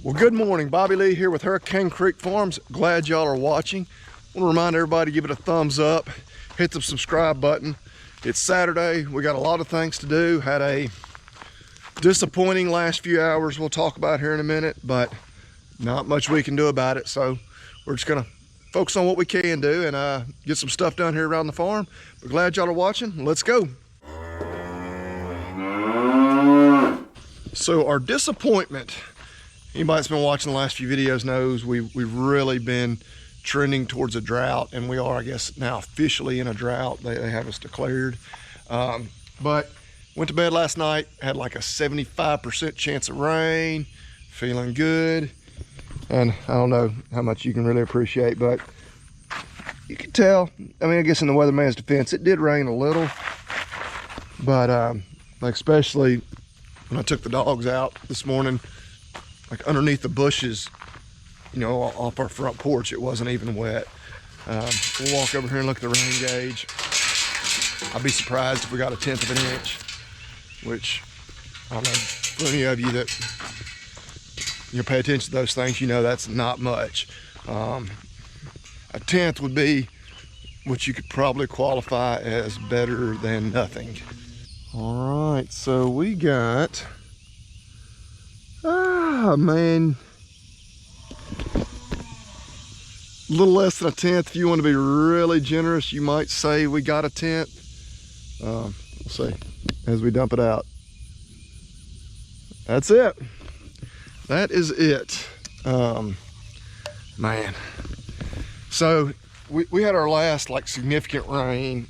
Well, good morning. Bobby Lee here with Hurricane Creek Farms. Glad y'all are watching. I want to remind everybody to give it a thumbs up, hit the subscribe button. It's Saturday. We got a lot of things to do. Had a disappointing last few hours we'll talk about here in a minute, but not much we can do about it. So we're just gonna focus on what we can do and get some stuff done here around the farm. We're glad y'all are watching. Let's go. So our disappointment, anybody that's been watching the last few videos knows we've really been trending towards a drought, and we are, I guess, now officially in a drought. They have us declared. But went to bed last night, had like a 75% chance of rain, feeling good. And I don't know how much you can really appreciate, but you can tell, I mean, I guess in the weatherman's defense, it did rain a little, but like especially when I took the dogs out this morning, like underneath the bushes, you know, off our front porch, it wasn't even wet. We'll walk over here and look at the rain gauge. I'd be surprised if we got 1/10 of an inch, which, I don't know, for any of you that pay attention to those things, you know that's not much. 1/10 would be what you could probably qualify as better than nothing. All right, so we got, man, a little less than 1/10. If you want to be really generous, you might say we got 1/10. We'll see as we dump it out. That's it. That is it. Man. So we had our last like significant rain,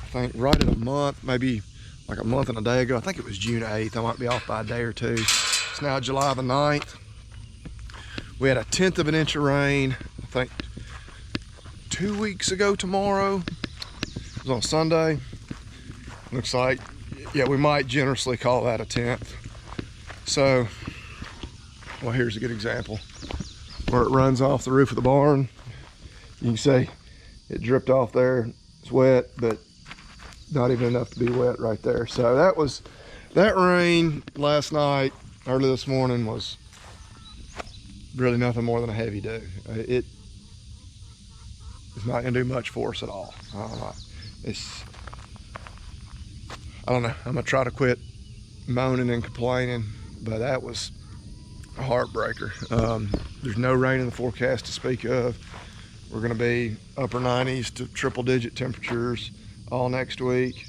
I think right in a month, maybe like a month and a day ago. I think it was June 8th. I might be off by a day or two. It's now July the 9th. We had 1/10 of an inch of rain, I think 2 weeks ago tomorrow. It was on Sunday. Looks like, yeah, we might generously call that 1/10. So, well, here's a good example. Where it runs off the roof of the barn, you can see it dripped off there. It's wet, but not even enough to be wet right there. So that rain last night, early this morning, was really nothing more than a heavy dew. It's not gonna do much for us at all. I don't know, I'm gonna try to quit moaning and complaining, but that was a heartbreaker. There's no rain in the forecast to speak of. We're gonna be upper 90s to triple digit temperatures all next week.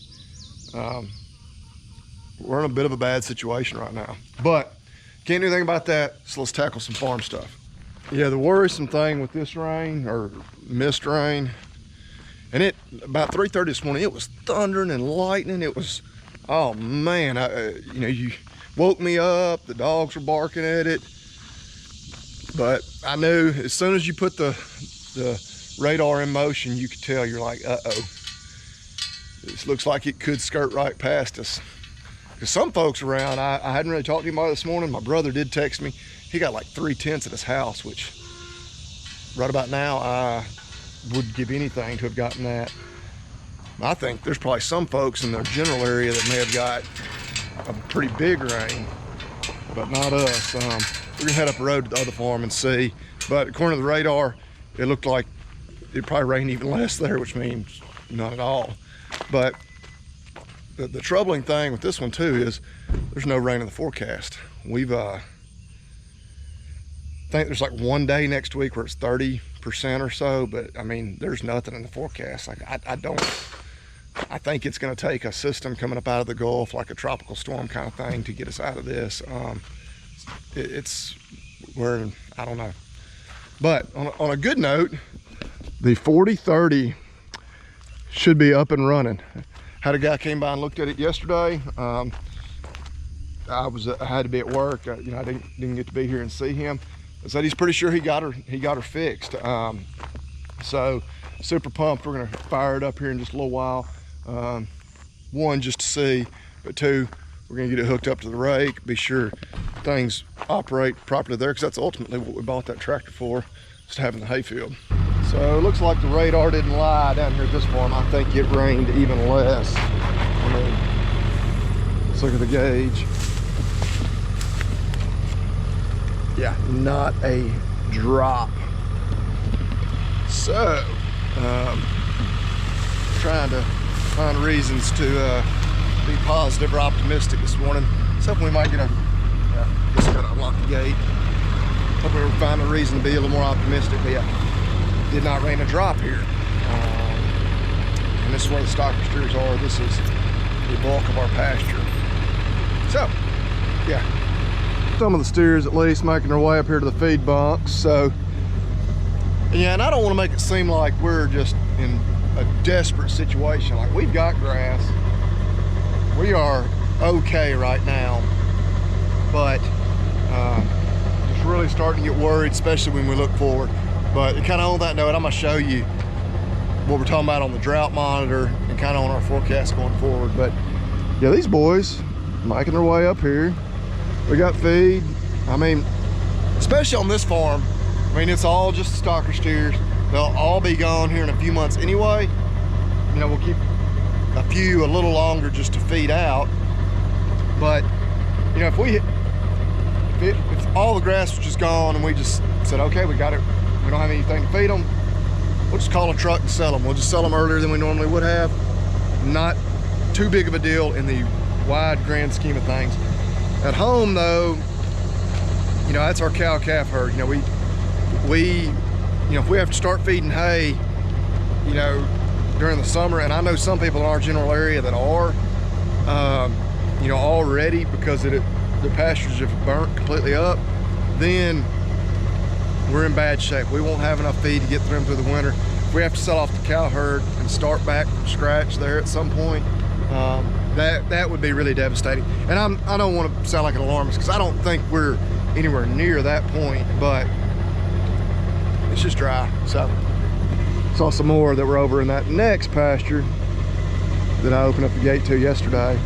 We're in a bit of a bad situation right now, but can't do anything about that, so let's tackle some farm stuff. Yeah, the worrisome thing with this rain, or mist rain, and it, about 3:30 this morning, it was thundering and lightning. It was, oh man, you know, you woke me up, the dogs were barking at it, but I knew as soon as you put the radar in motion, you could tell, you're like, uh-oh. This looks like it could skirt right past us. Because some folks around, I hadn't really talked to anybody this morning. My brother did text me. He got like 3/10 at his house, which right about now, I would give anything to have gotten that. I think there's probably some folks in the general area that may have got a pretty big rain, but not us. We're gonna head up the road to the other farm and see. But according to the radar, it looked like it probably rained even less there, which means not at all. But the troubling thing with this one too is there's no rain in the forecast. We've I think there's like one day next week where it's 30% or so, but I mean, there's nothing in the forecast. Like I think it's going to take a system coming up out of the Gulf, like a tropical storm kind of thing, to get us out of this. I don't know. But on a good note, the 4030 should be up and running. Had a guy came by and looked at it yesterday. I had to be at work. You know, I didn't get to be here and see him. I said he's pretty sure he got her fixed. So super pumped. We're gonna fire it up here in just a little while. One, just to see, but two, we're gonna get it hooked up to the rake, be sure things operate properly there, because that's ultimately what we bought that tractor for, just having the hayfield. So it looks like the radar didn't lie down here at this farm. I think it rained even less. I mean, let's look at the gauge. Yeah, not a drop. So, trying to find reasons to be positive or optimistic this morning. So we might get a, I guess I gotta unlock the gate. Hope we'll find a reason to be a little more optimistic. But yeah, did not rain a drop here. And this is where the stocker steers are. This is the bulk of our pasture. So, yeah. Some of the steers at least making their way up here to the feed bunks. So, yeah, and I don't want to make it seem like we're just in a desperate situation. Like, we've got grass. We are okay right now. But just really starting to get worried, especially when we look forward. But kind of on that note, I'm going to show you what we're talking about on the drought monitor and kind of on our forecast going forward. But yeah, these boys making their way up here. We got feed. I mean, especially on this farm, I mean, it's all just stocker steers. They'll all be gone here in a few months anyway. You know, we'll keep a few a little longer just to feed out. But, you know, if all the grass was just gone and we just said, okay, we got it, we don't have anything to feed them, we'll just call a truck and sell them. We'll just sell them earlier than we normally would have. Not too big of a deal in the wide grand scheme of things. At home though, you know, that's our cow-calf herd. You know, we you know, if we have to start feeding hay, you know, during the summer, and I know some people in our general area that are, you know, already because the pastures have burnt completely up, then we're in bad shape. We won't have enough feed to get them through the winter. If we have to sell off the cow herd and start back from scratch there at some point, that would be really devastating. And I don't want to sound like an alarmist because I don't think we're anywhere near that point, but it's just dry. So saw some more that were over in that next pasture that I opened up the gate to yesterday.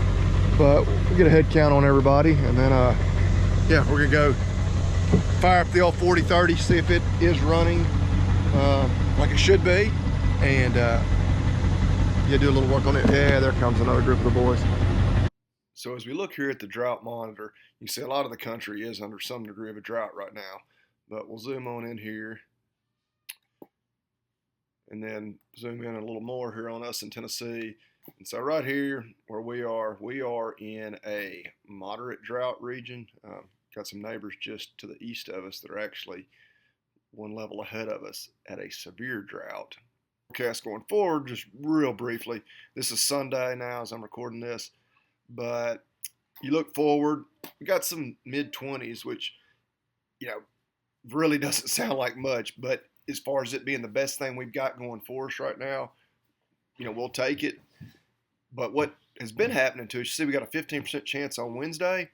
But we'll get a head count on everybody, and then yeah, we're gonna go fire up the old 4030, see if it is running like it should be, and yeah, do a little work on it. Yeah, there comes another group of the boys. So as we look here at the drought monitor, you can see a lot of the country is under some degree of a drought right now. But we'll zoom on in here and then zoom in a little more here on us in Tennessee. And so right here where we are in a moderate drought region. Got some neighbors just to the east of us that are actually one level ahead of us at a severe drought. Forecast going forward, just real briefly. This is Sunday now as I'm recording this, but you look forward, we got some mid-20s, which, you know, really doesn't sound like much, but as far as it being the best thing we've got going for us right now, you know, we'll take it. But what has been happening to us, you see we got a 15% chance on Wednesday.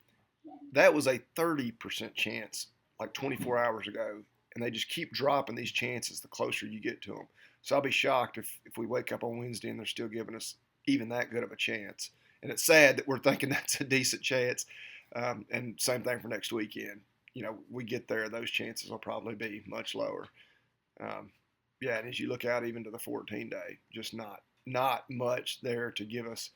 That was a 30% chance like 24 hours ago. And they just keep dropping these chances the closer you get to them. So I'll be shocked if we wake up on Wednesday and they're still giving us even that good of a chance. And it's sad that we're thinking that's a decent chance. And same thing for next weekend. You know, we get there, those chances will probably be much lower. Yeah, and as you look out even to the 14-day, just not much there to give us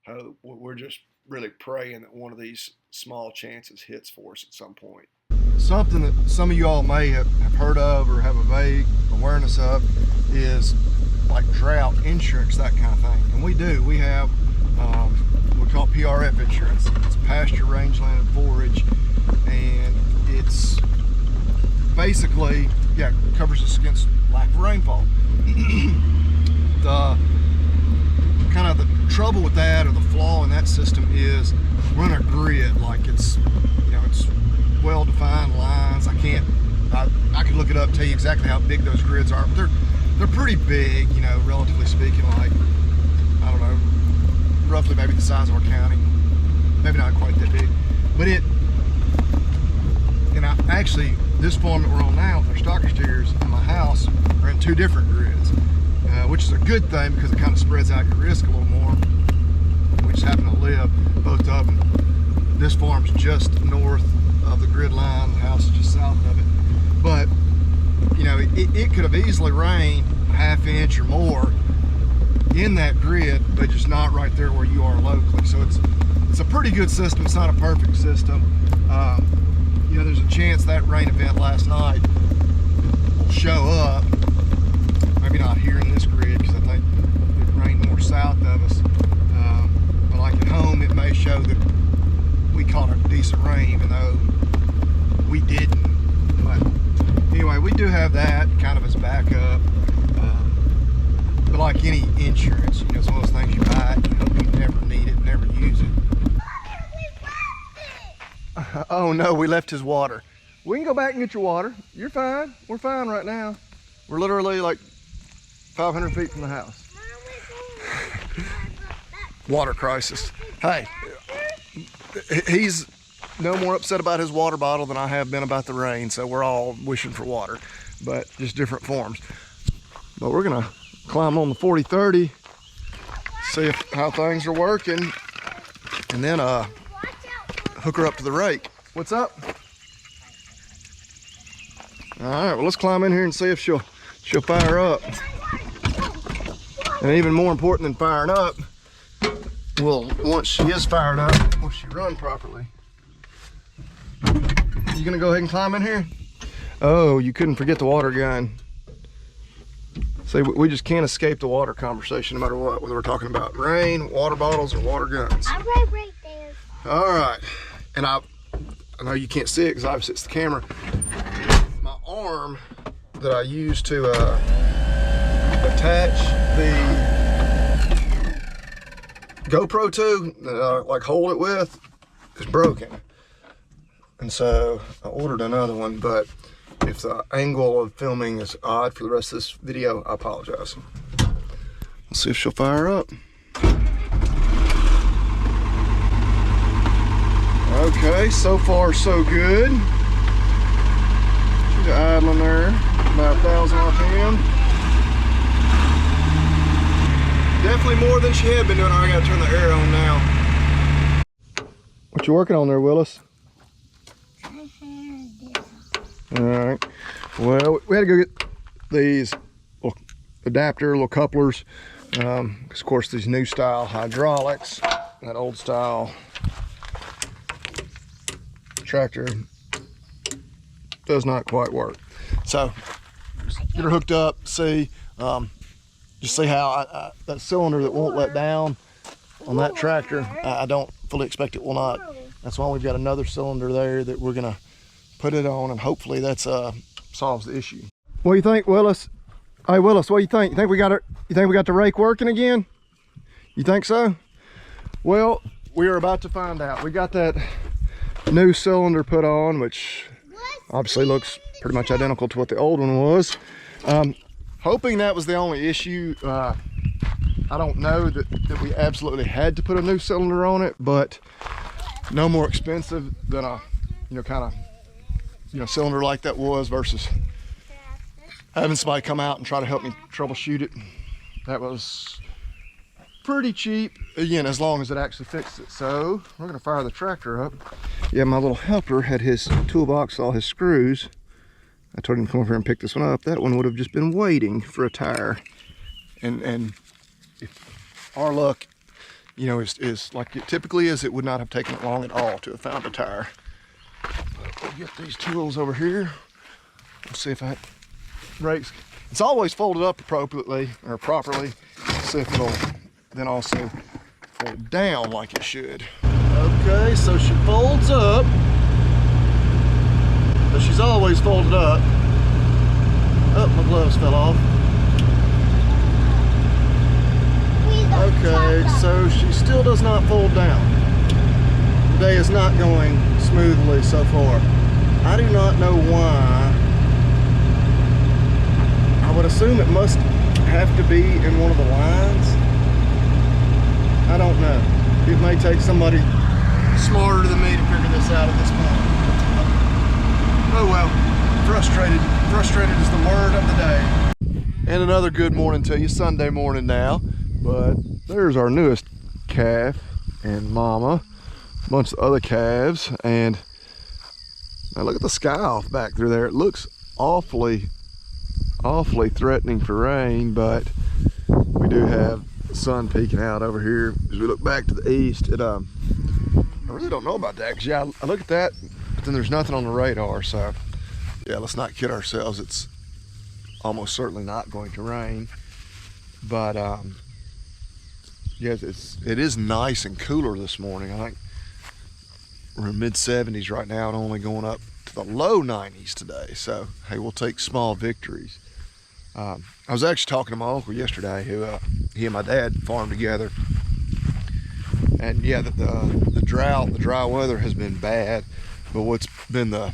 hope. We're just really praying that one of these small chances hits for us at some point. Something that some of you all may have heard of or have a vague awareness of is like drought insurance, that kind of thing. And we do. We have what we call PRF insurance. It's pasture, rangeland, and forage. And it's basically, yeah, covers us against lack of rainfall. The kind of the trouble with that, or the flaw in that system, is we're on a grid. Like it's, you know, it's well-defined lines. I could look it up, tell you exactly how big those grids are, but they're pretty big, you know, relatively speaking. Like, I don't know, roughly maybe the size of our county, maybe not quite that big. But actually, this farm that we're on now with our stocker steers and my house are in two different grids, which is a good thing because it kind of spreads out your risk a little more. We just happen to live both of them. This farm's just north of the grid line, the house is just south of it. But, you know, it could have easily rained a half inch or more in that grid, but just not right there where you are locally. So it's a pretty good system. It's not a perfect system. you know, there's a chance that rain event last night will show up. Maybe not here in this grid, because I think it rained more south of us. But like at home, it may show that we caught a decent rain, even though we didn't. But anyway, we do have that kind of as backup. But like any insurance, you know, it's one of those things you buy it, you hope you never need it, never use it. Oh no, we left his water. We can go back and get your water. You're fine. We're fine right now. We're literally like 500 feet from the house. Water crisis. Hey, he's no more upset about his water bottle than I have been about the rain, so we're all wishing for water, but just different forms. But we're gonna climb on the 40-30, see how things are working, and then hook her up to the rake. What's up? All right, well, let's climb in here and see if she'll fire up. And even more important than firing up, well, once she is fired up, will she run properly? You gonna go ahead and climb in here? Oh, you couldn't forget the water gun. See, we just can't escape the water conversation no matter what, whether we're talking about rain, water bottles, or water guns. I'm right there. All right, and I know you can't see it because obviously it's the camera. My arm that I use to attach the GoPro to, like hold it with, is broken. And so I ordered another one, but if the angle of filming is odd for the rest of this video, I apologize. Let's see if she'll fire up. Okay, so far so good. She's idling there, about 1,000 RPM. Definitely more than she had been doing. I gotta turn the air on now. What you working on there, Willis? All right. Well, we had to go get these little adapter, little couplers. Because of course these new style hydraulics, that old style tractor does not quite work. So just get her hooked up. See, just see how that cylinder that won't let down on that tractor. I don't fully expect it will not. That's why we've got another cylinder there that we're gonna put it on, and hopefully that's solves the issue. What do you think, Willis? Hey Willis, what do you think? You think we got it? You think we got the rake working again? You think so? Well, we are about to find out. We got that new cylinder put on, which obviously looks pretty much identical to what the old one was. Hoping that was the only issue. I don't know that we absolutely had to put a new cylinder on it, but no more expensive than a, you know, kind of, you know, cylinder like that was, versus having somebody come out and try to help me troubleshoot it. That was pretty cheap, again, as long as it actually fixed it. So we're gonna fire the tractor up. Yeah, my little helper had his toolbox, all his screws. I told him to come over here and pick this one up. That one would have just been waiting for a tire. And if our luck, you know, is like it typically is, it would not have taken it long at all to have found a tire. We'll get these tools over here. We'll see if that rake's, it's always folded up appropriately or properly. Let's see if it'll then also fold down like it should. Okay, so she folds up, but she's always folded up. Oh, my gloves fell off. Okay, so she still does not fold down. The day is not going smoothly so far. I do not know why. I would assume it must have to be in one of the lines. I don't know. It may take somebody smarter than me to figure this out at this point. Oh well, frustrated. Frustrated is the word of the day. And another good morning to you, Sunday morning now. But there's our newest calf and mama, a bunch of other calves, and now look at the sky off back through there. It looks awfully threatening for rain, but we do have the sun peeking out over here. As we look back to the east, I really don't know about that, because yeah, I look at that, but then there's nothing on the radar. So yeah, let's not kid ourselves. It's almost certainly not going to rain. But yes, it is nice and cooler this morning. I think we're in mid-70s right now and only going up to the low 90s today. So hey, we'll take small victories. I was actually talking to my uncle yesterday, who he and my dad farmed together. And yeah, the drought, the dry weather has been bad, but what's been the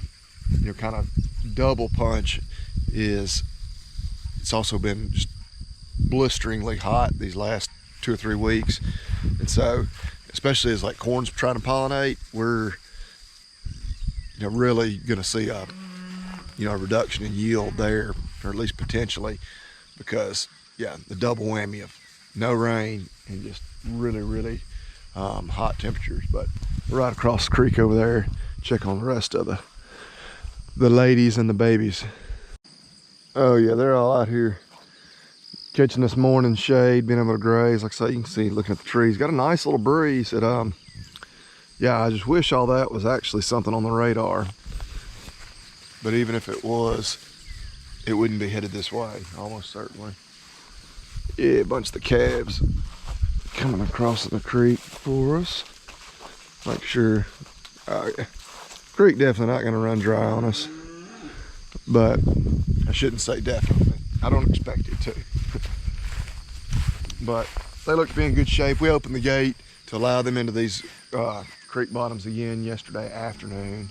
kind of double punch is it's also been just blisteringly hot these last 2 or 3 weeks. And so, especially as like corn's trying to pollinate, we're really gonna see a reduction in yield there, or at least potentially, because yeah, the double whammy of no rain and just really hot temperatures. But we're right across the creek over there, check on the rest of the ladies and the babies. Oh yeah, they're all out here catching this morning shade, being able to graze. Like I say, you can see looking at the trees, got a nice little breeze. Yeah, I just wish all that was actually something on the radar, but even if it was, it wouldn't be headed this way, almost certainly. Yeah, a bunch of the calves coming across the creek for us. Make sure, creek definitely not gonna run dry on us, but I shouldn't say definitely. I don't expect it to. But they look to be in good shape. We opened the gate to allow them into these creek bottoms again yesterday afternoon.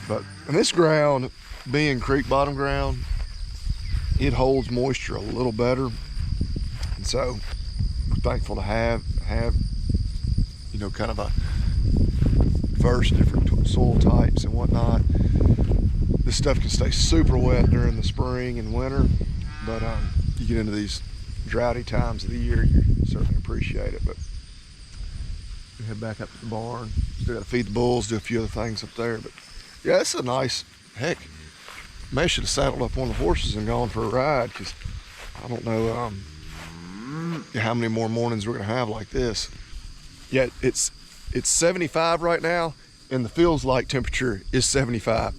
And this ground, being creek bottom ground, it holds moisture a little better. And so we're thankful to have kind of a diverse different soil types and whatnot. This stuff can stay super wet during the spring and winter, but you get into these droughty times of the year, you certainly appreciate it. But we head back up to the barn. Still got to feed the bulls, do a few other things up there. But yeah, it's a nice, heck, May should have saddled up one of the horses and gone for a ride, because I don't know how many more mornings we're gonna have like this. Yeah, it's 75 right now, and the feels like temperature is 75.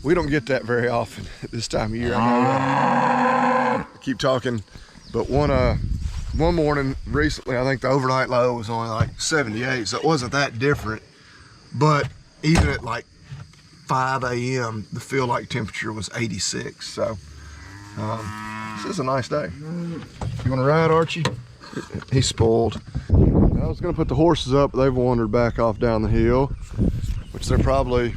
We don't get that very often at this time of year. I know I keep talking, but one morning recently, I think the overnight low was only like 78, so it wasn't that different. But even at like 5 a.m., the feel like temperature was 86. So this is a nice day. You want to ride, Archie? He's spoiled. I was gonna put the horses up, but they've wandered back off down the hill, which they're probably,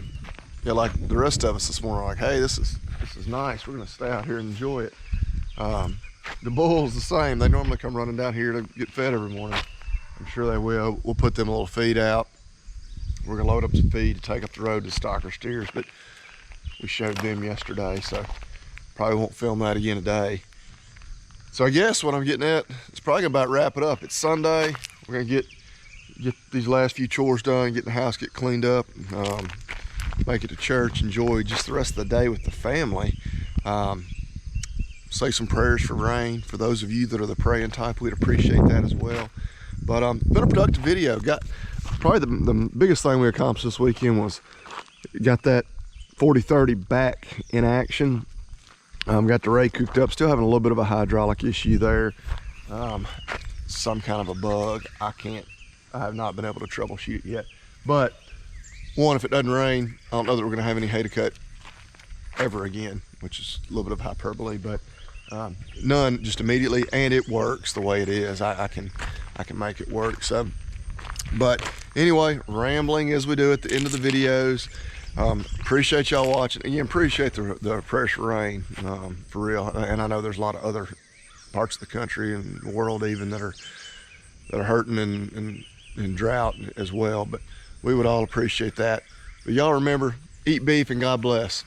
like the rest of us this morning, like, hey, this is nice. We're gonna stay out here and enjoy it. The bulls the same. They normally come running down here to get fed every morning. I'm sure they will. We'll put them a little feed out. We're gonna load up some feed to take up the road to stock our steers, but we showed them yesterday, so probably won't film that again today. So I guess what I'm getting at, it's probably about wrap it up. It's Sunday. We're gonna get these last few chores done, get the house cleaned up, make it to church, enjoy just the rest of the day with the family. Say some prayers for rain. For those of you that are the praying type, we'd appreciate that as well. But been a productive video. Got probably the biggest thing we accomplished this weekend was got that 4030 back in action. Got the ray cooked up. Still having a little bit of a hydraulic issue there. Some kind of a bug. I have not been able to troubleshoot it yet. But one, if it doesn't rain, I don't know that we're gonna have any hay to cut ever again, which is a little bit of hyperbole, but none just immediately, and it works the way it is. I can make it work. So, but anyway, rambling as we do at the end of the videos. Appreciate y'all watching. Again, appreciate the prayers for rain, for real. And I know there's a lot of other parts of the country and the world even that are hurting in drought as well. But we would all appreciate that. But y'all remember, eat beef and God bless.